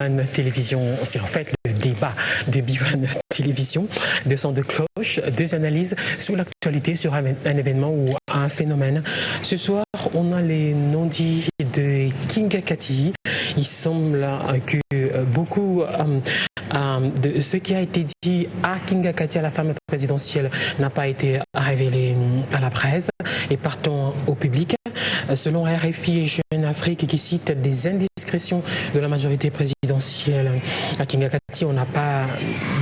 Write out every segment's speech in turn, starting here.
B1 Télévision, c'est en fait le débat de B1 Télévision, de son de cloche, deux analyses sur l'actualité, sur un événement ou un phénomène. Ce soir, on a les non-dits de Kinga Kati. Il semble que beaucoup de ce qui a été dit à Kinga Kati, à la femme présidentielle, n'a pas été révélé à la presse et partant au public. Selon RFI et Jeune Afrique qui cite des indiscrétions de la majorité présidentielle à Kinga Kati, on n'a pas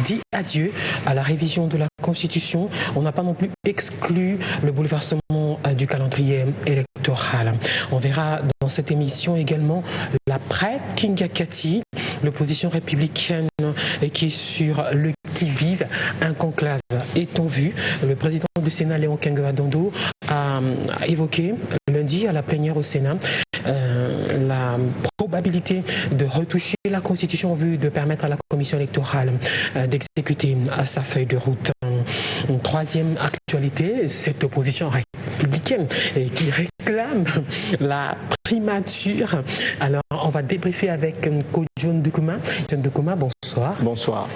dit adieu à la révision de la Constitution. On n'a pas non plus exclu le bouleversement du calendrier électoral. On verra dans cette émission également l'après Kinga Kati, l'opposition républicaine qui est sur le qui-vive. Un conclave est en vue. Le président du Sénat, Léon Kengo-Adondo, a évoqué lundi à la plénière au Sénat la probabilité de retoucher la Constitution en vue de permettre à la Commission électorale d'exécuter sa feuille de route. Une troisième actualité, cette opposition républicaine qui réclame la primature. Alors, on va débriefer avec John Doukouma. John Doukouma, bonsoir. Bonsoir.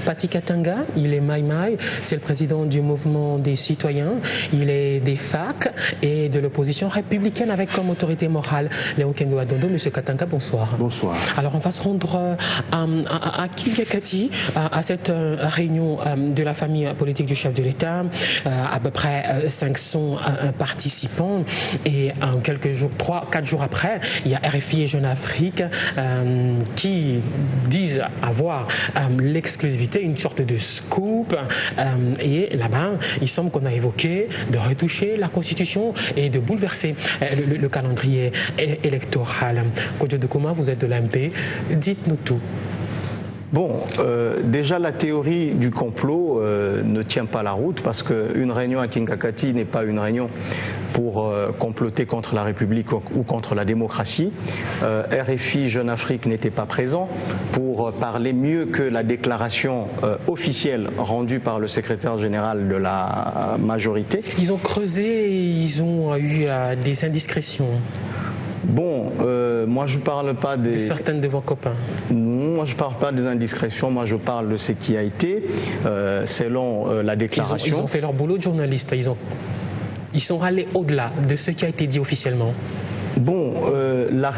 Pati Katanga, il est Maïmaï, c'est le président du mouvement des citoyens, il est des FAC et de l'opposition républicaine avec comme autorité morale Léon Kengo-Adondo. Monsieur Katanga, bonsoir. Bonsoir. Alors on va se rendre à Kinga Kati, à cette réunion de la famille politique du chef de l'État, à peu près 500 participants et quelques jours, 3-4 jours après, il y a RFI et Jeune Afrique qui disent avoir l'exclusivité, une sorte de scoop, et là-bas, il semble qu'on a évoqué de retoucher la Constitution et de bouleverser le calendrier électoral. Kojo Doukouma, vous êtes de l'AMP, dites-nous tout. Bon, déjà la théorie du complot ne tient pas la route parce qu'une réunion à Kinga Kati n'est pas une réunion pour comploter contre la République ou contre la démocratie. RFI Jeune Afrique n'était pas présent pour parler mieux que la déclaration officielle rendue par le secrétaire général de la majorité. Ils ont creusé et ils ont eu des indiscrétions. Bon, moi je ne parle pas des... De certaines de vos copains. Moi je ne parle pas des indiscrétions, moi je parle de ce qui a été, selon la déclaration. Ils ont fait leur boulot de journaliste, ils sont allés au-delà de ce qui a été dit officiellement. Bon, la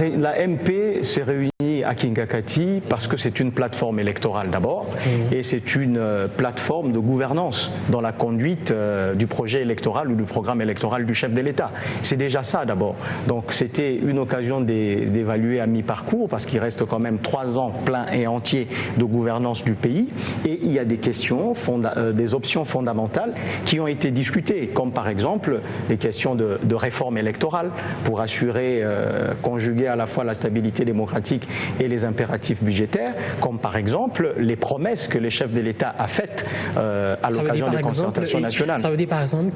MP s'est réunie à Kinga Kati parce que c'est une plateforme électorale d'abord et c'est une plateforme de gouvernance dans la conduite du projet électoral ou du programme électoral du chef de l'État. C'est déjà ça d'abord. Donc c'était une occasion d'évaluer à mi-parcours parce qu'il reste quand même 3 ans pleins et entiers de gouvernance du pays et il y a des questions, des options fondamentales qui ont été discutées, comme par exemple les questions de réforme électorale pour assurer conjuguer à la fois la stabilité démocratique et les impératifs budgétaires, comme par exemple les promesses que les chefs de l'État a faites à l'occasion des concertations nationales. Ça veut dire par exemple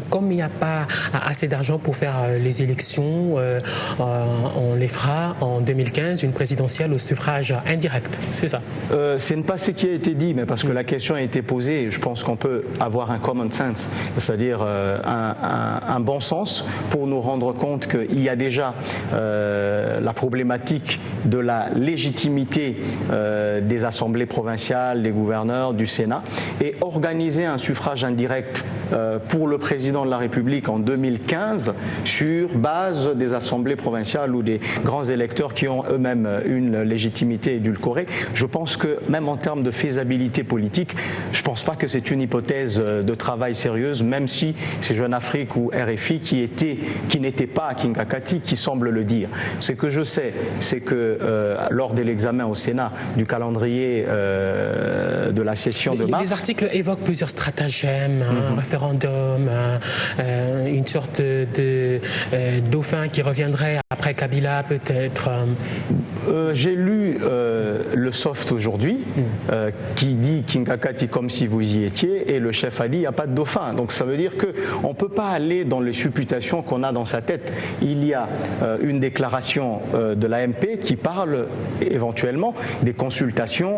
comme il n'y a pas assez d'argent pour faire les élections, on les fera en 2015, une présidentielle au suffrage indirect, c'est ça? Ce n'est pas ce qui a été dit, mais parce que la question a été posée, je pense qu'on peut avoir un common sense, c'est-à-dire un bon sens pour nous rendre compte qu'il y a déjà la problématique de la légitimité des assemblées provinciales, des gouverneurs, du Sénat, et organiser un suffrage indirect pour le président de la République en 2015 sur base des assemblées provinciales ou des grands électeurs qui ont eux-mêmes une légitimité édulcorée. Je pense que même en termes de faisabilité politique, je ne pense pas que c'est une hypothèse de travail sérieuse, même si c'est Jeune Afrique ou RFI qui n'étaient pas à Kinga Kati qui semble le dire. Ce que je sais, c'est que lors de l'examen au Sénat du calendrier de la session de mars... Les articles évoquent plusieurs stratagèmes, un référendum, une sorte de dauphin qui reviendrait après Kabila peut-être. J'ai lu le soft aujourd'hui, qui dit Kingakati comme si vous y étiez, et le chef a dit il n'y a pas de dauphin. Donc ça veut dire qu'on ne peut pas aller dans les supputations qu'on a dans sa tête. Il y a une déclaration de l'AMP qui parle éventuellement des consultations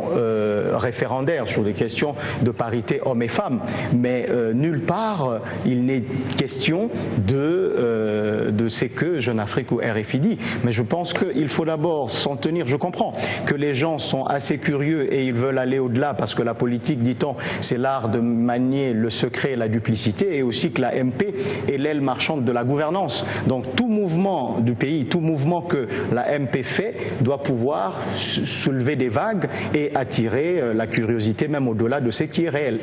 référendaires sur des questions de parité hommes et femmes, mais nulle part il n'est question de ce que Jeune Afrique ou RFI dit. Mais je pense qu'il faut d'abord s'en tenir. Je comprends que les gens sont assez curieux et ils veulent aller au-delà parce que la politique, dit-on, c'est l'art de manier le secret et la duplicité, et aussi que la MP est l'aile marchande de la gouvernance. Donc tout mouvement du pays, tout mouvement que la MP fait doit pouvoir soulever des vagues et attirer la curiosité même au-delà de ce qui est réel.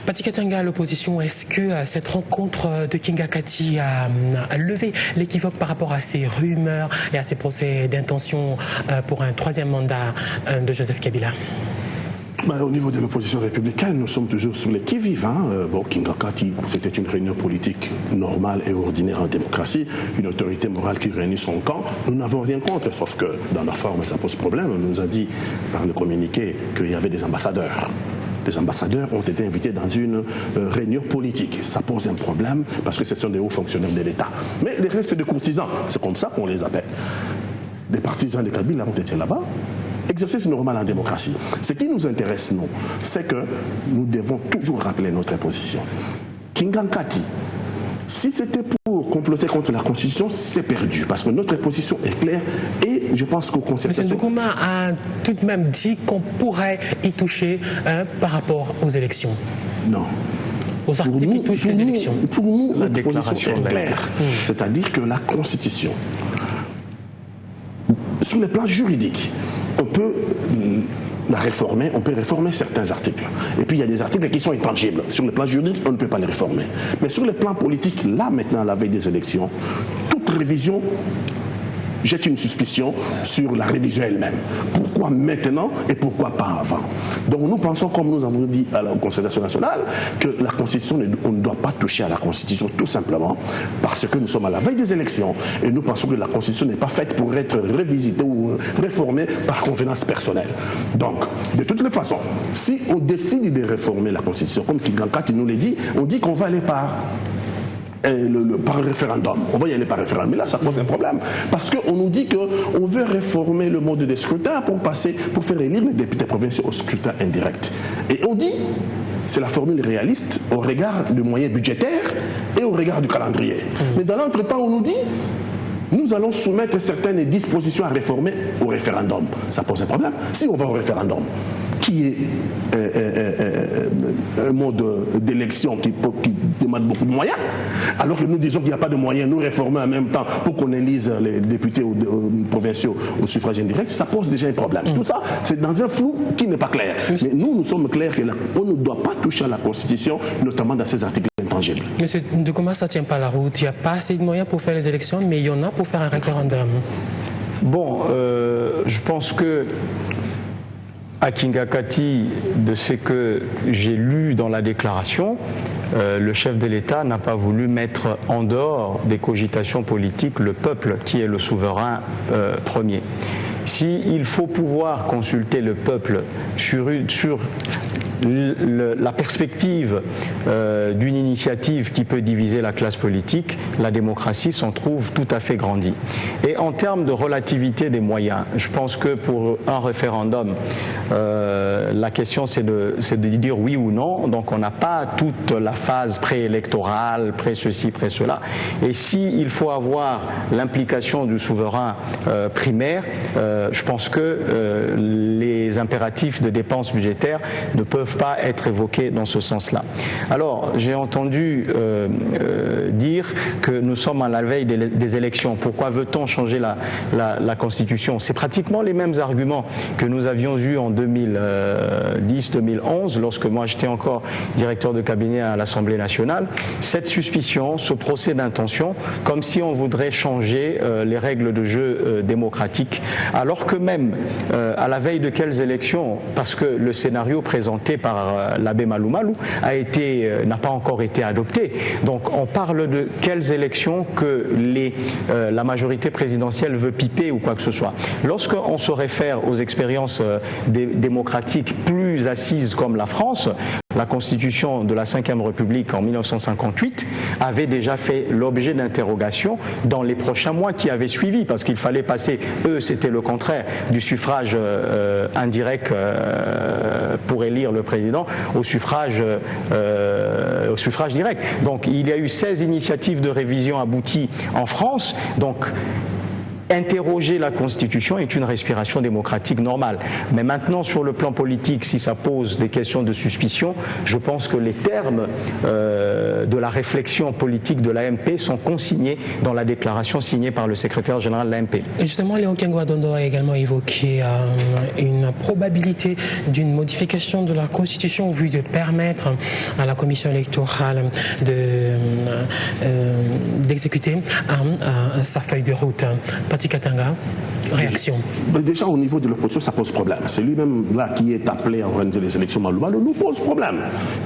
Pati Katanga à l'opposition, est-ce que cette rencontre de Kingakati a levé l'équivoque par rapport à ces rumeurs et à ces procès d'intention pour un troisième mandat de Joseph Kabila? Au niveau de l'opposition républicaine, nous sommes toujours sur les qui-vive. Kingakati, c'était une réunion politique normale et ordinaire en démocratie, une autorité morale qui réunit son camp. Nous n'avons rien contre, sauf que dans la forme, ça pose problème. On nous a dit par le communiqué qu'il y avait des ambassadeurs. Les ambassadeurs ont été invités dans une réunion politique. Ça pose un problème parce que ce sont des hauts fonctionnaires de l'État. Mais les restes de courtisans, c'est comme ça qu'on les appelle. Des partisans de Kabila ont été là-bas. Exercice normal en démocratie. Ce qui nous intéresse, nous, c'est que nous devons toujours rappeler notre position. Kingakati, si c'était pour comploter contre la Constitution, c'est perdu, parce que notre position est claire et je pense qu'au Conseil... M. Ndoukuma a tout de même dit qu'on pourrait y toucher par rapport aux élections. Non. Aux articles qui touchent les élections. Pour nous, notre position est claire. C'est-à-dire que la Constitution, sur le plan juridique, on peut la réformer, on peut réformer certains articles. Et puis il y a des articles qui sont intangibles. Sur le plan juridique, on ne peut pas les réformer. Mais sur le plan politique, là maintenant, à la veille des élections, toute révision jette une suspicion sur la révision elle-même. Pourquoi maintenant et pourquoi pas avant? Donc nous pensons, comme nous avons dit à la Concertation nationale, que la Constitution, on ne doit pas toucher à la Constitution tout simplement parce que nous sommes à la veille des élections et nous pensons que la Constitution n'est pas faite pour être révisitée ou réformée par convenance personnelle. Donc, de toutes les façons, si on décide de réformer la Constitution, comme Kingakati nous l'a dit, on dit qu'on va aller par référendum. On va y aller par référendum. Mais là, ça pose un problème. Parce qu'on nous dit qu'on veut réformer le mode de scrutin pour faire élire les députés provinciaux au scrutin indirect. Et on dit, c'est la formule réaliste au regard des moyens budgétaires et au regard du calendrier. Mais dans l'entretemps, on nous dit, nous allons soumettre certaines dispositions à réformer au référendum. Ça pose un problème. Si on va au référendum, qui est un mode d'élection qui demande beaucoup de moyens, alors que nous disons qu'il n'y a pas de moyens, nous réformer en même temps pour qu'on élise les députés provinciaux au suffrage indirect, ça pose déjà un problème. Tout ça, c'est dans un flou qui n'est pas clair. Mais nous sommes clairs qu'on ne doit pas toucher à la Constitution, notamment dans ces articles intangibles. Monsieur Ndoukuma, ça ne tient pas la route. Il n'y a pas assez de moyens pour faire les élections, mais il y en a pour faire un référendum. Bon, je pense que à Kingakati, de ce que j'ai lu dans la déclaration, le chef de l'État n'a pas voulu mettre en dehors des cogitations politiques le peuple qui est le souverain premier. S'il faut pouvoir consulter le peuple sur la perspective d'une initiative qui peut diviser la classe politique, la démocratie s'en trouve tout à fait grandie. Et en termes de relativité des moyens, je pense que pour un référendum, la question c'est de dire oui ou non. Donc on n'a pas toute la phase préélectorale, pré-ceci, pré-cela. Et s'il faut avoir l'implication du souverain primaire, je pense que les impératifs de dépenses budgétaires ne peuvent pas être évoqués dans ce sens-là. Alors, j'ai entendu dire que nous sommes à la veille des élections. Pourquoi veut-on changer la Constitution? C'est pratiquement les mêmes arguments que nous avions eus en 2010-2011, lorsque moi j'étais encore directeur de cabinet à l'Assemblée nationale. Cette suspicion, ce procès d'intention, comme si on voudrait changer les règles de jeu démocratiques, alors que même à la veille de quelles élections, parce que le scénario présenté par l'abbé Malou Malou n'a pas encore été adopté. Donc on parle de quelles élections que la majorité présidentielle veut piper ou quoi que ce soit. Lorsqu'on se réfère aux expériences démocratiques plus assises comme la France, la Constitution de la Ve République en 1958 avait déjà fait l'objet d'interrogations dans les prochains mois qui avaient suivi, parce qu'il fallait passer, c'était le contraire, du suffrage indirect pour élire le président au suffrage direct. Donc il y a eu 16 initiatives de révision abouties en France. Donc interroger la Constitution est une respiration démocratique normale. Mais maintenant, sur le plan politique, si ça pose des questions de suspicion, je pense que les termes de la réflexion politique de l'AMP sont consignés dans la déclaration signée par le secrétaire général de l'AMP. Justement, Léon Kengwa Dondo a également évoqué une probabilité d'une modification de la Constitution au vu de permettre à la Commission électorale d'exécuter sa feuille de route. Katanga, réaction. Déjà au niveau de l'opposition, ça pose problème. C'est lui-même là qui est appelé à organiser les élections Malou nous pose problème.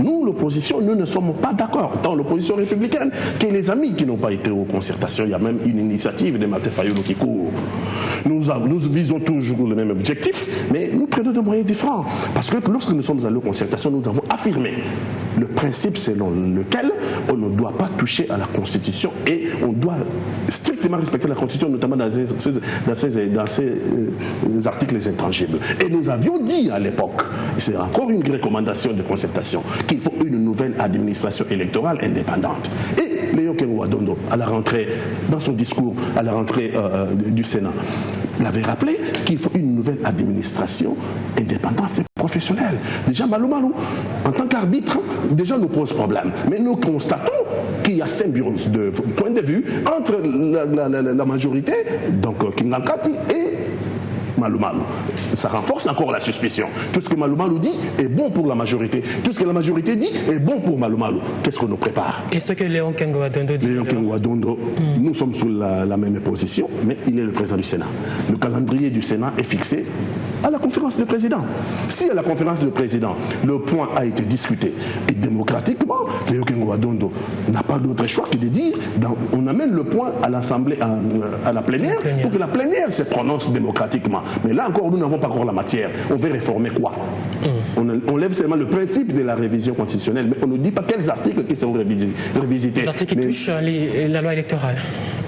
Nous, l'opposition, nous ne sommes pas d'accord. Tant l'opposition républicaine que les amis qui n'ont pas été aux concertations. Il y a même une initiative de Martin Fayulu qui court. Nous visons toujours le même objectif, mais nous prenons des moyens différents. Parce que lorsque nous sommes allés aux concertations, nous avons affirmé le principe selon lequel on ne doit pas toucher à la Constitution et on doit strictement respecter la Constitution, notamment dans ces articles intangibles. Et nous avions dit à l'époque, c'est encore une recommandation de concertation, qu'il faut une nouvelle administration électorale indépendante. Et Léon Kengwa Dondo, à la rentrée, dans son discours à la rentrée du Sénat, l'avait rappelé qu'il faut une nouvelle administration indépendante et professionnelle. Déjà, Malou Malou, en tant qu'arbitre, déjà nous pose problème. Mais nous constatons qu'il y a symbiose de point de vue entre la majorité, donc Kinga Kati, et Malou Malou. Ça renforce encore la suspicion. Tout ce que Malou Malou dit est bon pour la majorité. Tout ce que la majorité dit est bon pour Malou Malou. Qu'est-ce qu'on nous prépare? Qu'est-ce que Léon Kengwa Dondo dit? Léon Kengwa Dondo, nous sommes sous la même position, mais il est le président du Sénat. Le calendrier du Sénat est fixé à la conférence du président. Si à la conférence du président, le point a été discuté et démocratiquement, Léon Kengwa Dondo n'a pas d'autre choix que de dire on amène le point à l'Assemblée, à la plénière, pour que la plénière se prononce démocratiquement. Mais là encore, nous n'avons pas encore la matière. On veut réformer quoi? On lève seulement le principe de la révision constitutionnelle, mais on ne dit pas quels articles qui seront revisités. Les articles qui touchent la loi électorale.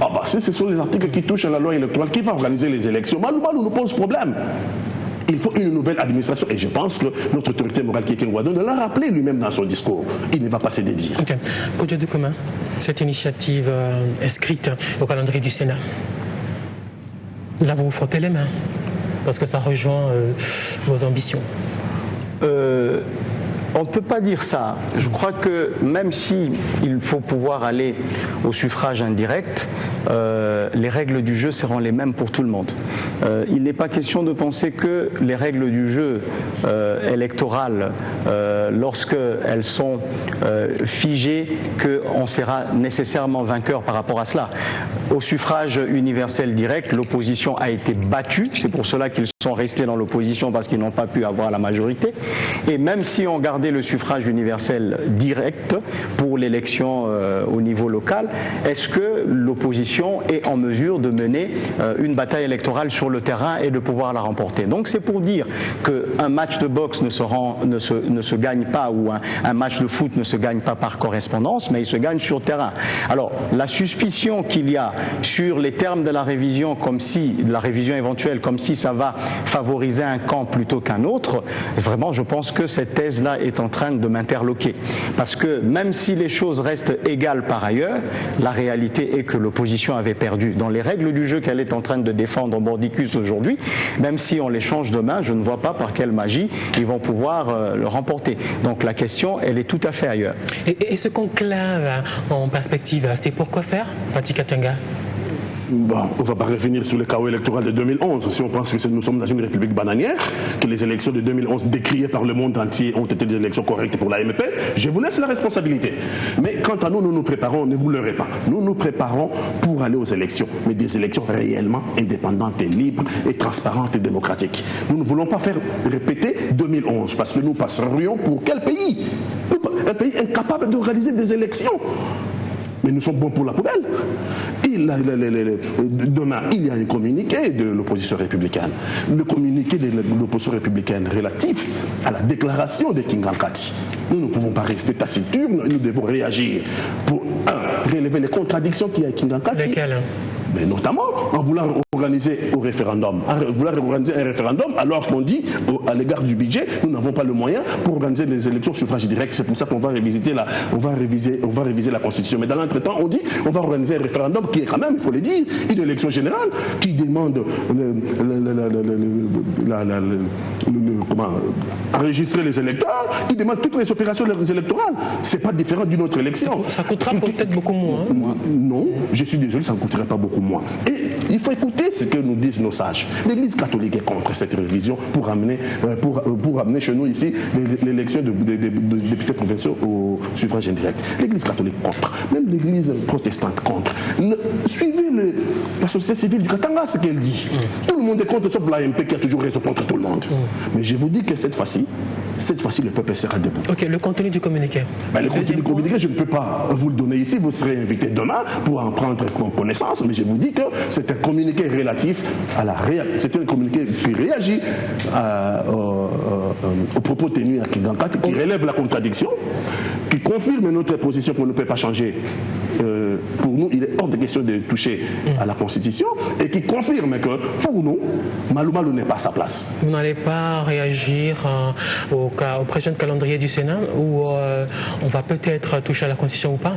Ah bah si ce sont les articles qui touchent à la loi électorale, qui va organiser les élections? Malou Malou nous pose problème. Il faut une nouvelle administration. Et je pense que notre autorité morale qui est Kengwa Dondo l'a rappelé lui-même dans son discours. Il ne va pas se dédire. Ok. Kodjo Doukouma, cette initiative inscrite au calendrier du Sénat, là vous vous frottez les mains parce que ça rejoint vos ambitions. On ne peut pas dire ça. Je crois que même si il faut pouvoir aller au suffrage indirect, les règles du jeu seront les mêmes pour tout le monde. Il n'est pas question de penser que les règles du jeu électoral, lorsqu'elles sont figées, qu'on sera nécessairement vainqueur par rapport à cela. Au suffrage universel direct, l'opposition a été battue. C'est pour cela qu'ils sont restés dans l'opposition, parce qu'ils n'ont pas pu avoir la majorité. Et même si on gardait le suffrage universel direct pour l'élection au niveau local, est-ce que l'opposition est en mesure de mener une bataille électorale sur le terrain et de pouvoir la remporter? Donc c'est pour dire qu'un match de boxe ne se gagne pas, ou un match de foot ne se gagne pas par correspondance, mais il se gagne sur terrain. Alors la suspicion qu'il y a sur les termes de la révision, de la révision éventuelle, comme si ça va favoriser un camp plutôt qu'un autre, vraiment je pense que cette thèse-là est en train de m'interloquer. Parce que même si les choses restent égales par ailleurs, la réalité est que l'opposition avait perdu. Dans les règles du jeu qu'elle est en train de défendre mordicus aujourd'hui, même si on les change demain, je ne vois pas par quelle magie ils vont pouvoir le remporter. Donc la question, elle est tout à fait ailleurs. Et ce conclave en perspective, c'est pour quoi faire, Pati Katanga? Bon, on ne va pas revenir sur le chaos électoral de 2011. Si on pense que nous sommes dans une république bananière, que les élections de 2011 décriées par le monde entier ont été des élections correctes pour l'AMP, je vous laisse la responsabilité. Mais quant à nous, nous nous préparons, ne vous leurrez pas, nous nous préparons pour aller aux élections, mais des élections réellement indépendantes et libres et transparentes et démocratiques. Nous ne voulons pas faire répéter 2011 parce que nous passerions pour quel pays? Un pays incapable d'organiser des élections. Mais nous sommes bons pour la poubelle. Demain, il y a un communiqué de l'opposition républicaine. Le communiqué de l'opposition républicaine relatif à la déclaration de Kingankati. Nous ne pouvons pas rester taciturnes, nous devons réagir pour, relever les contradictions qu'il y a à Kingankati. Lesquelles? Mais notamment en voulant organiser un référendum alors qu'on dit à l'égard du budget, nous n'avons pas le moyen pour organiser des élections au suffrage direct. C'est pour ça qu'on va réviser la Constitution. Mais dans l'entretemps, on dit on va organiser un référendum qui est quand même, il faut le dire, une élection générale qui demande enregistrer les électeurs, qui demande toutes les opérations électorales. C'est pas différent d'une autre élection. Ça coûtera peut-être beaucoup moins. Non, je suis désolé, ça ne coûterait pas beaucoup moins. Et il faut écouter ce que nous disent nos sages. L'Église catholique est contre cette révision pour amener chez nous ici l'élection de députés provinciaux au suffrage indirect. L'Église catholique contre. Même l'Église protestante contre. Suivez la société civile du Katanga, ce qu'elle dit. Tout le monde est contre, sauf l'AMP qui a toujours raison contre tout le monde. Mais je vous dis que cette fois-ci, le peuple sera debout. Ok, le contenu du communiqué. Le contenu du communiqué, je ne peux pas vous le donner ici. Vous serez invité demain pour en prendre connaissance. Mais je vous dis que c'est un communiqué relatif à la réalité. C'est un communiqué qui réagit aux propos tenus à Kingankati, qui relève la contradiction, qui confirme notre position qu'on ne peut pas changer. Pour nous, il est hors de question de toucher à la Constitution et qui confirme que pour nous, Malou Malou n'est pas à sa place. Vous n'allez pas réagir au prochain calendrier du Sénat où on va peut-être toucher à la Constitution ou pas?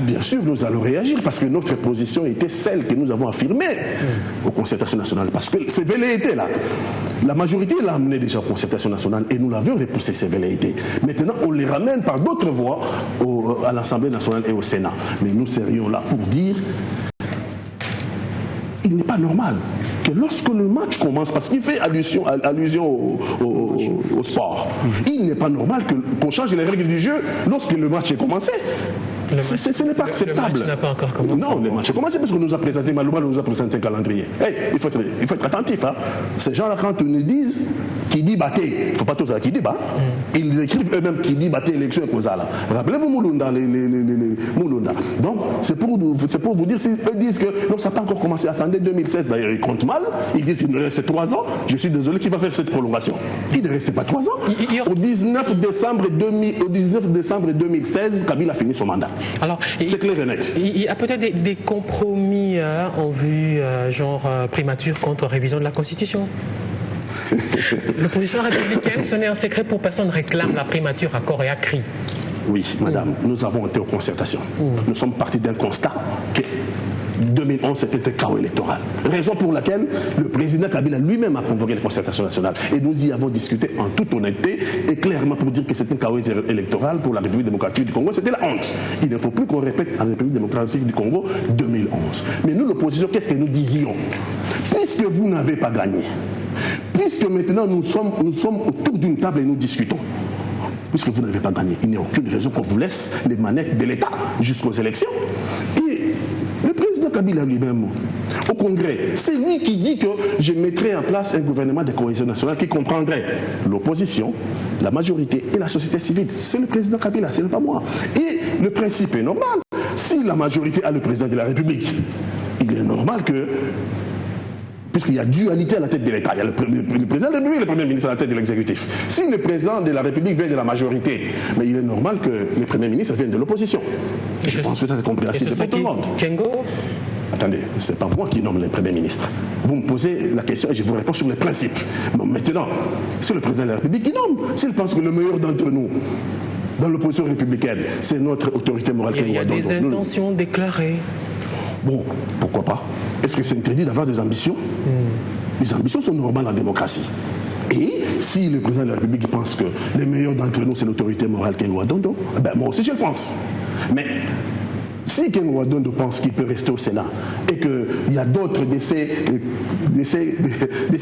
Bien sûr, nous allons réagir parce que notre position était celle que nous avons affirmée aux concertations nationales. Parce que ces velléités-là, la majorité l'a amené déjà aux concertations nationales et nous l'avions repoussé, ces velléités. Maintenant, on les ramène par d'autres voies à l'Assemblée nationale et au Sénat. Mais nous serions là pour dire il n'est pas normal que lorsque le match commence, parce qu'il fait allusion au sport, il n'est pas normal qu'on change les règles du jeu lorsque le match est commencé. Ce n'est pas acceptable. Le match n'a pas encore commencé. Non, le match a commencé parce qu'on nous a présenté, Malouba nous a présenté un calendrier. Hey, il faut être attentif. Hein. Ces gens-là, quand ils nous disent qui dit bâté, il ne faut pas tout ça qui dit bas. Ils écrivent eux-mêmes qui dit bâté élection et causa là. Rappelez-vous Moulounda, Moulounda. Donc, c'est pour vous dire, eux disent que non, ça n'a pas encore commencé. Attendez, 2016, d'ailleurs, ils comptent mal. Ils disent qu'il nous reste 3 ans. Je suis désolé, qui va faire cette prolongation? Il ne reste pas 3 ans. Au 19 décembre 2016, Kabila a fini son mandat. Alors, c'est clair et net. Il y a peut-être des compromis en vue, primature contre révision de la Constitution. L'opposition républicaine, ce n'est un secret pour personne, réclame la primature à corps et à cri. Oui, madame, nous avons été aux concertations. Nous sommes partis d'un constat que 2011, c'était un chaos électoral. Raison pour laquelle le président Kabila lui-même a convoqué les concertations nationales. Et nous y avons discuté en toute honnêteté et clairement pour dire que c'était un chaos électoral pour la République démocratique du Congo. C'était la honte. Il ne faut plus qu'on répète à la République démocratique du Congo 2011. Mais nous, l'opposition, qu'est-ce que nous disions? Puisque vous n'avez pas gagné, puisque maintenant nous sommes autour d'une table et nous discutons, puisque vous n'avez pas gagné, il n'y a aucune raison qu'on vous laisse les manettes de l'État jusqu'aux élections. Et le président Kabila lui-même, au Congrès, c'est lui qui dit que je mettrai en place un gouvernement de cohésion nationale qui comprendrait l'opposition, la majorité et la société civile. C'est le président Kabila, ce n'est pas moi. Et le principe est normal. Si la majorité a le président de la République, il est normal que, puisqu'il y a dualité à la tête de l'État, il y a le président de la République et le Premier ministre à la tête de l'exécutif. Si le président de la République vient de la majorité, mais il est normal que le Premier ministre vienne de l'opposition. Je pense que ça c'est compréhensible pour tout le monde. Kengo ? Attendez, ce n'est pas moi qui nomme le Premier ministre. Vous me posez la question et je vous réponds sur les principes. Bon, maintenant, c'est le président de la République qui nomme. S'il pense que le meilleur d'entre nous, dans l'opposition républicaine, c'est notre autorité morale qui doit donner. Il y a des intentions déclarées. Bon, pourquoi pas? Est-ce que c'est interdit d'avoir des ambitions? Les ambitions sont normales en démocratie. Et si le président de la République pense que les meilleurs d'entre nous, c'est l'autorité morale qui doit donner, ben moi aussi je le pense. Mais Si Ken Ouaddondo pense qu'il peut rester au Sénat et qu'il y a d'autres de ces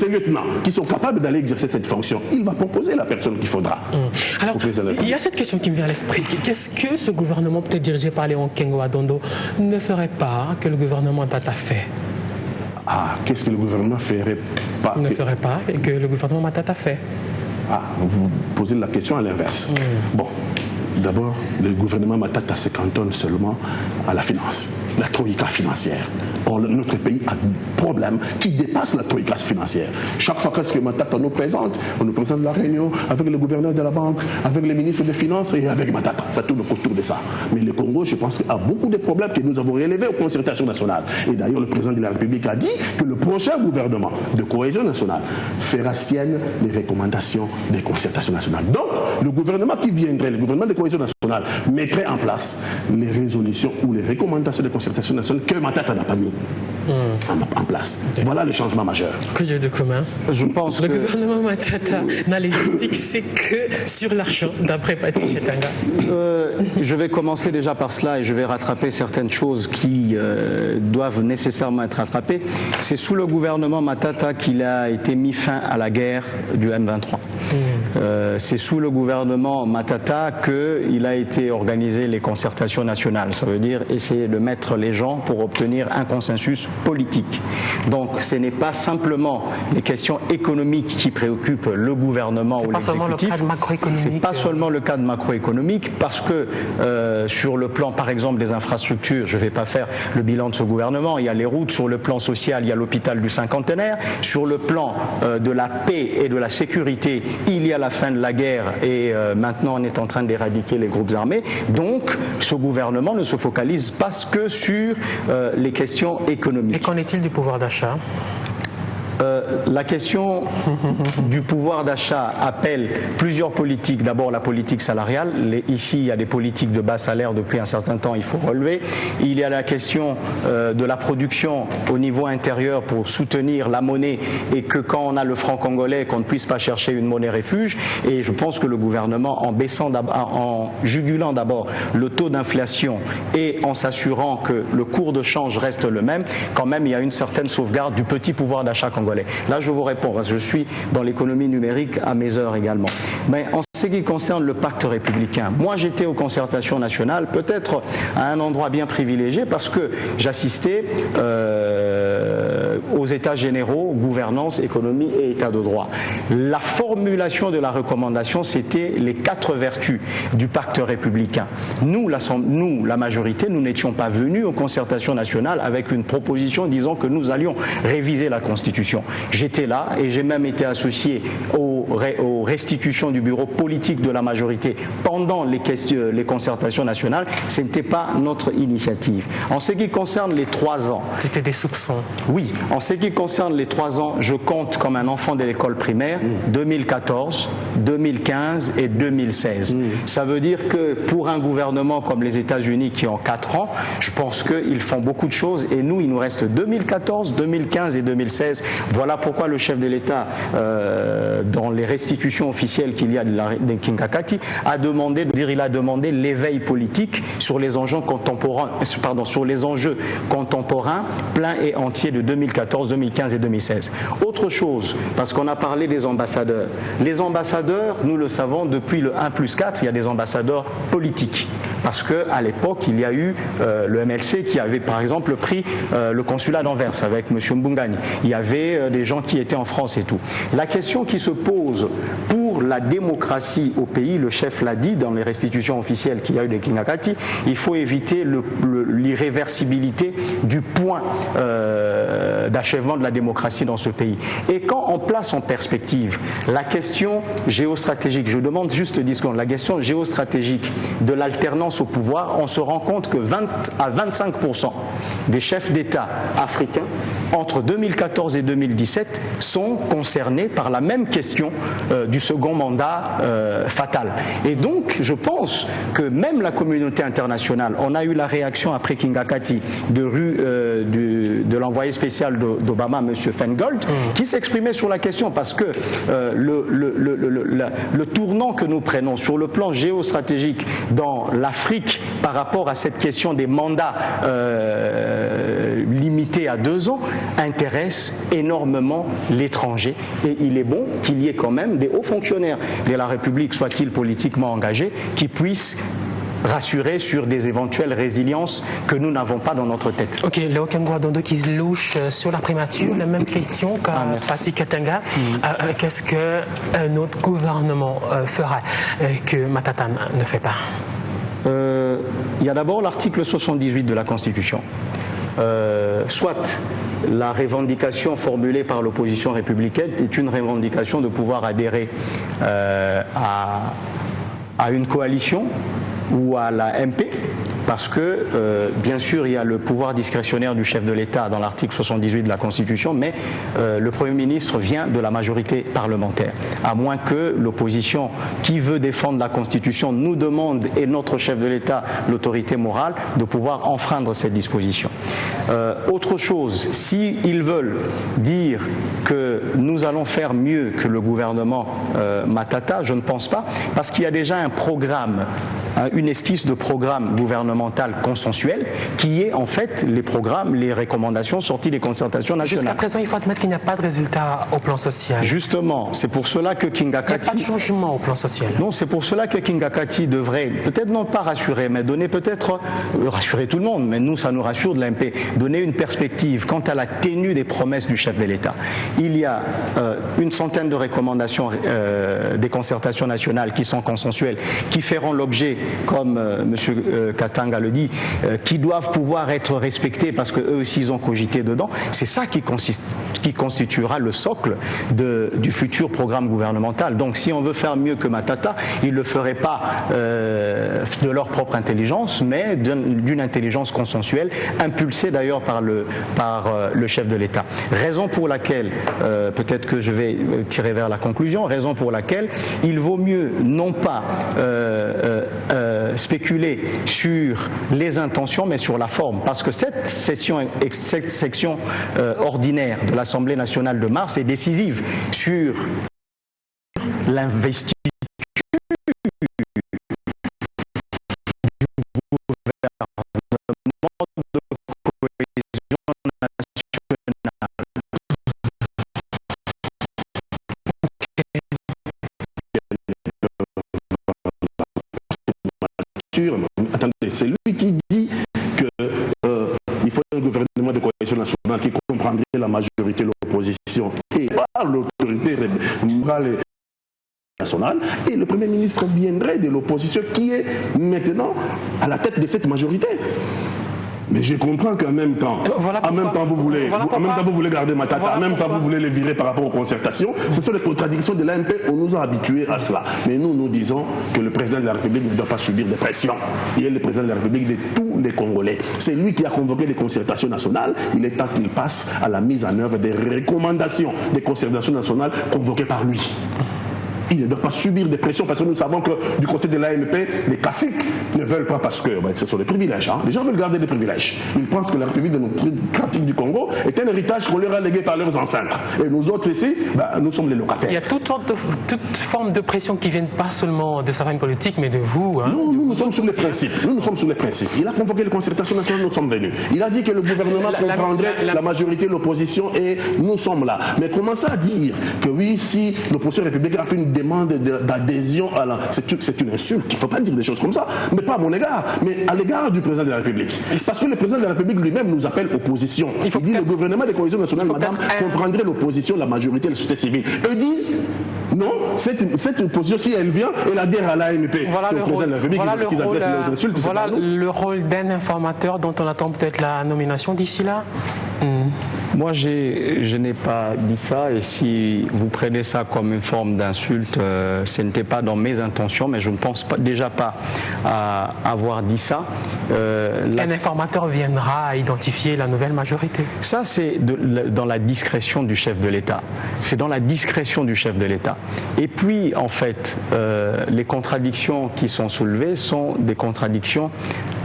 lieutenants qui sont capables d'aller exercer cette fonction, il va proposer la personne qu'il faudra. Alors, il y a cette question qui me vient à l'esprit. Qu'est-ce que ce gouvernement, peut-être dirigé par Léon Ken Ouaddondo, ne ferait pas que le gouvernement Matata fait? Qu'est-ce que le gouvernement ferait pas? Ne ferait pas que le gouvernement Matata fait. Vous posez la question à l'inverse. Bon, d'abord, le gouvernement Matata se cantonne seulement à la finance, la troïka financière. Or, notre pays a des problèmes qui dépassent la troïka financière. Chaque fois que Matata nous présente, on nous présente la réunion avec le gouverneur de la banque, avec le ministre des Finances et avec Matata. Ça tourne autour de ça. Mais le Congo, je pense, a beaucoup de problèmes que nous avons relevés aux concertations nationales. Et d'ailleurs, le président de la République a dit que le prochain gouvernement de cohésion nationale fera sienne les recommandations des concertations nationales. Donc, le gouvernement qui viendrait, le gouvernement de cohésion nationale, mettrait en place les résolutions ou les recommandations des concertations nationales que Matata n'a pas mis en place. Voilà le changement majeur. Que j'ai de commun. Je pense le gouvernement Matata n'allait fixer que sur l'argent, d'après Patrick Chetanga. Je vais commencer déjà par cela et je vais rattraper certaines choses qui doivent nécessairement être rattrapées. C'est sous le gouvernement Matata qu'il a été mis fin à la guerre du M23. C'est sous le gouvernement Matata qu'il a été organisé les concertations nationales. Ça veut dire essayer de mettre les gens pour obtenir un consensus politique. Donc ce n'est pas simplement les questions économiques qui préoccupent le gouvernement ou l'exécutif. C'est pas seulement le cadre macroéconomique parce que sur le plan par exemple des infrastructures, je ne vais pas faire le bilan de ce gouvernement, il y a les routes, sur le plan social il y a l'hôpital du cinquantenaire, sur le plan de la paix et de la sécurité il y a la fin de la guerre et maintenant on est en train d'éradiquer les groupes armés. Donc ce gouvernement ne se focalise pas que sur les questions économiques. Et qu'en est-il du pouvoir d'achat ? La question du pouvoir d'achat appelle plusieurs politiques. D'abord la politique salariale. Ici, il y a des politiques de bas salaire depuis un certain temps, il faut relever. Il y a la question de la production au niveau intérieur pour soutenir la monnaie et que quand on a le franc congolais, qu'on ne puisse pas chercher une monnaie refuge. Et je pense que le gouvernement, en jugulant d'abord le taux d'inflation et en s'assurant que le cours de change reste le même, quand même il y a une certaine sauvegarde du petit pouvoir d'achat congolais. Là, je vous réponds, parce que je suis dans l'économie numérique à mes heures également. Mais en ce qui concerne le pacte républicain, moi j'étais aux concertations nationales, peut-être à un endroit bien privilégié, parce que j'assistais aux états généraux, gouvernance, économie et état de droit. La formulation de la recommandation, c'était les 4 vertus du pacte républicain. Nous, la majorité, nous n'étions pas venus aux concertations nationales avec une proposition disant que nous allions réviser la Constitution. J'étais là et j'ai même été associé aux restitutions du bureau politique de la majorité pendant les concertations nationales. Ce n'était pas notre initiative. En ce qui concerne les 3 ans... C'était des soupçons. Oui, en ce qui concerne les 3 ans, je compte comme un enfant de l'école primaire 2014, 2015 et 2016. Ça veut dire que pour un gouvernement comme les États-Unis qui ont 4 ans, je pense qu'ils font beaucoup de choses et nous, il nous reste 2014, 2015 et 2016. Voilà pourquoi le chef de l'État, dans les restitutions officielles qu'il y a de Kingakati, a demandé l'éveil politique sur les enjeux contemporains pleins et entiers de 2014, 2015 et 2016. Autre chose, parce qu'on a parlé des ambassadeurs. Les ambassadeurs, nous le savons, depuis le 1+4, il y a des ambassadeurs politiques. Parce qu'à l'époque, il y a eu le MLC qui avait par exemple pris le consulat d'Anvers avec M. Mbungani. Il y avait des gens qui étaient en France et tout. La question qui se pose pour la démocratie au pays, le chef l'a dit dans les restitutions officielles qu'il y a eu de Kingakati, il faut éviter l'irréversibilité du point d'achèvement de la démocratie dans ce pays. Et quand on place en perspective la question géostratégique, je demande juste 10 secondes, la question géostratégique de l'alternance au pouvoir, on se rend compte que 20 à 25% des chefs d'État africains entre 2014 et 2017 sont concernés par la même question du second mandat fatal. Et donc, je pense que même la communauté internationale, on a eu la réaction après Kinga Kati de l'envoyé spécial d'Obama, M. Feingold, qui s'exprimait sur la question parce que le tournant que nous prenons sur le plan géostratégique dans l'Afrique par rapport à cette question des mandats limités à 2 ans intéresse énormément l'étranger. Et il est bon qu'il y ait quand même des hauts fonctionnaires de la République, soient-ils politiquement engagés, qui puissent rassurer sur des éventuelles résiliences que nous n'avons pas dans notre tête. Ok, Léo Kengwa-Dondo qui se louche sur la primature, la même question qu'à Pati Katanga. Qu'est-ce qu'un autre gouvernement fera que Matata ne fait pas? Il y a d'abord l'article 78 de la Constitution. Soit la revendication formulée par l'opposition républicaine est une revendication de pouvoir adhérer à une coalition ou à la MP, parce que, bien sûr, il y a le pouvoir discrétionnaire du chef de l'État dans l'article 78 de la Constitution, mais le Premier ministre vient de la majorité parlementaire. À moins que l'opposition qui veut défendre la Constitution nous demande, et notre chef de l'État, l'autorité morale, de pouvoir enfreindre cette disposition. Autre chose, s'ils veulent dire que nous allons faire mieux que le gouvernement Matata, je ne pense pas, parce qu'il y a déjà un programme, une esquisse de programme gouvernemental consensuel qui est en fait les programmes, les recommandations sorties des concertations nationales. Jusqu'à présent, il faut admettre qu'il n'y a pas de résultat au plan social. Justement, c'est pour cela que Kinga Kati... Il n'y a pas de changement au plan social. Non, c'est pour cela que Kinga Kati devrait, peut-être non pas rassurer, mais donner peut-être, rassurer tout le monde, mais nous, ça nous rassure de l'AMP, donner une perspective quant à la tenue des promesses du chef de l'État. Il y a une centaine de recommandations des concertations nationales qui sont consensuelles, qui feront l'objet, comme M. Katanga le dit, qui doivent pouvoir être respectés parce qu'eux aussi ils ont cogité dedans. C'est ça qui constituera le socle du futur programme gouvernemental. Donc si on veut faire mieux que Matata, ils ne le feraient pas de leur propre intelligence, mais d'une intelligence consensuelle, impulsée d'ailleurs par le chef de l'État. Raison pour laquelle, peut-être que je vais tirer vers la conclusion, raison pour laquelle il vaut mieux non pas spéculer sur les intentions, mais sur la forme. Parce que cette section ordinaire de l'Assemblée nationale de mars est décisive sur l'investiture du gouvernement de cohésion nationale. Attendez, c'est lui qui dit qu'il faut un gouvernement de coalition nationale qui comprendrait la majorité de l'opposition et par l'autorité morale et nationale, et le Premier ministre viendrait de l'opposition qui est maintenant à la tête de cette majorité. Mais je comprends qu'en même temps, vous voulez garder Matata, en même temps vous voulez les virer par rapport aux concertations. Ce sont les contradictions de l'AMP, on nous a habitués à cela. Mais nous disons que le président de la République ne doit pas subir des pressions. Il est le président de la République de tous les Congolais. C'est lui qui a convoqué les concertations nationales. Il est temps qu'il passe à la mise en œuvre des recommandations des concertations nationales convoquées par lui. Il ne doit pas subir des pressions parce que nous savons que du côté de l'AMP, les caciques ne veulent pas parce que ce sont des privilèges. Les gens veulent garder des privilèges. Ils pensent que la République démocratique du Congo est un héritage qu'on leur a légué par leurs ancêtres. Et nous autres ici, nous sommes les locataires. Il y a toute forme de pression qui ne viennent pas seulement de sa famille politique, mais de vous. Hein. Nous sommes sur les principes. Nous sommes sur les principes. Il a convoqué les concertations nationales, nous sommes venus. Il a dit que le gouvernement comprendrait la majorité de l'opposition et nous sommes là. Mais commencer à dire que oui, si l'opposition républicaine a fait une demande d'adhésion à la... C'est une insulte. Il ne faut pas dire des choses comme ça. Mais pas à mon égard, mais à l'égard du président de la République. Parce que le président de la République lui-même nous appelle opposition. Il dit le gouvernement de cohésion nationale, madame, comprendrait l'opposition, la majorité de la société civile. Eux disent non, cette opposition, si elle vient, elle adhère à l'AMP. Voilà c'est le président de la République qui adresse leurs insultes. Voilà le rôle d'un informateur dont on attend peut-être la nomination d'ici là. Moi, je n'ai pas dit ça, et si vous prenez ça comme une forme d'insulte, ce n'était pas dans mes intentions, mais je ne pense déjà pas à avoir dit ça. Un informateur viendra identifier la nouvelle majorité. Ça, c'est dans la discrétion du chef de l'État. C'est dans la discrétion du chef de l'État. Et puis, en fait, les contradictions qui sont soulevées sont des contradictions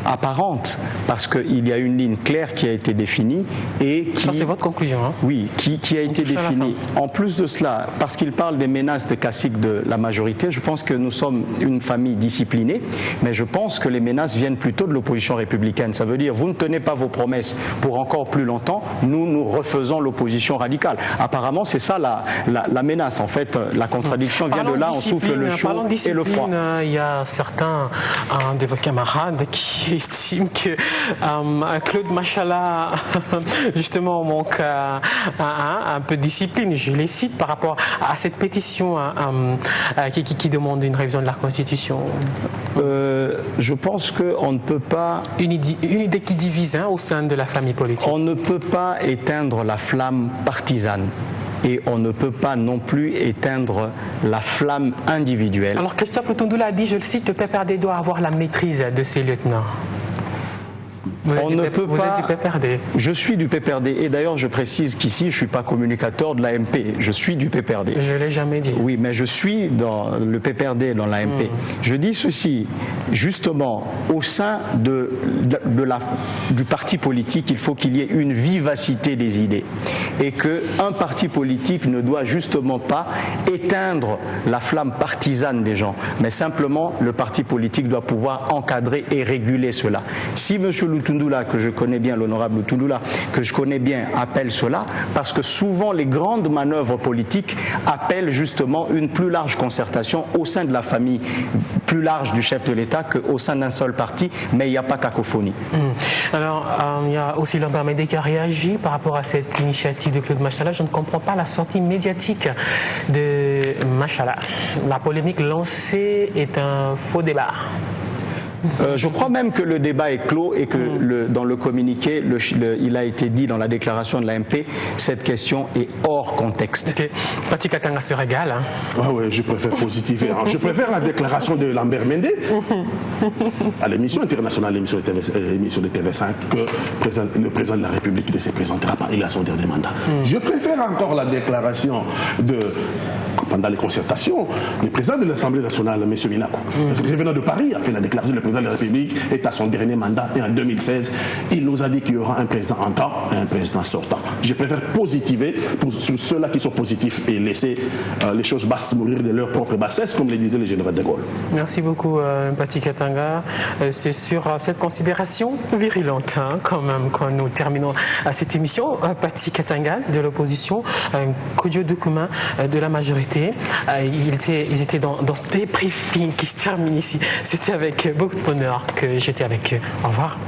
apparentes, parce qu'il y a une ligne claire qui a été définie et qui... Ça, c'est votre conclusion, hein? Oui, qui a été définie. En plus de cela, parce qu'il parle des menaces de cacique de la majorité, je pense que nous sommes une famille disciplinée, mais je pense que les menaces viennent plutôt de l'opposition républicaine. Ça veut dire, vous ne tenez pas vos promesses pour encore plus longtemps, nous refaisons l'opposition radicale. Apparemment, c'est ça la menace. En fait, la contradiction vient de là, on souffle le chaud et le froid. Il y a certains de vos camarades qui estiment que Claude Machala, justement, manque un peu de discipline. Je les cite par rapport à cette pétition qui demande une révision de la Constitution. Je pense qu'on ne peut pas... Une idée qui divise au sein de la famille politique. On ne peut pas éteindre la flamme partisane. Et on ne peut pas non plus éteindre la flamme individuelle. Alors Christophe Lutundula a dit, je le cite, le PPRD doit avoir la maîtrise de ses lieutenants. Vous êtes du PPRD. Je suis du PPRD. Et d'ailleurs, je précise qu'ici, je ne suis pas communicateur de l'AMP. Je suis du PPRD. Je ne l'ai jamais dit. Oui, mais je suis dans le PPRD, dans l'AMP. Je dis ceci, justement, au sein du parti politique, il faut qu'il y ait une vivacité des idées. Et qu'un parti politique ne doit justement pas éteindre la flamme partisane des gens. Mais simplement, le parti politique doit pouvoir encadrer et réguler cela. Si M. Lutundula, que je connais bien, l'honorable Lutundula, que je connais bien, appelle cela, parce que souvent les grandes manœuvres politiques appellent justement une plus large concertation au sein de la famille plus large du chef de l'État qu'au sein d'un seul parti, mais il n'y a pas cacophonie. Alors, il y a aussi l'Intermédiaire qui a réagi par rapport à cette initiative de Claude Machala. Je ne comprends pas la sortie médiatique de Machala. La polémique lancée est un faux débat. Je crois même que le débat est clos et que dans le communiqué, il a été dit dans la déclaration de l'AMP, cette question est hors contexte. Okay. Pati Katanga se régale. Hein. Ah oui, je préfère positiver. Je préfère la déclaration de Lambert Mende à l'émission internationale, l'émission de TV5, que le président de la République ne se présentera pas. Il a son dernier mandat. Je préfère encore la déclaration pendant les concertations, le président de l'Assemblée nationale, M. Minakou, revenant de Paris, a fait la déclaration. Le président de la République est à son dernier mandat et en 2016, il nous a dit qu'il y aura un président entrant et un président sortant. Je préfère positiver sur ceux-là qui sont positifs et laisser les choses basses mourir de leur propre bassesse, comme le disait le général de Gaulle. Merci beaucoup, Pati Katanga. C'est sur cette considération virulente, quand même, quand nous terminons cette émission. Pati Katanga de l'opposition, Kodjo Doukouma de la majorité. Ils étaient dans ce débriefing qui se termine ici. C'était avec beaucoup de bonheur que j'étais avec eux. Au revoir.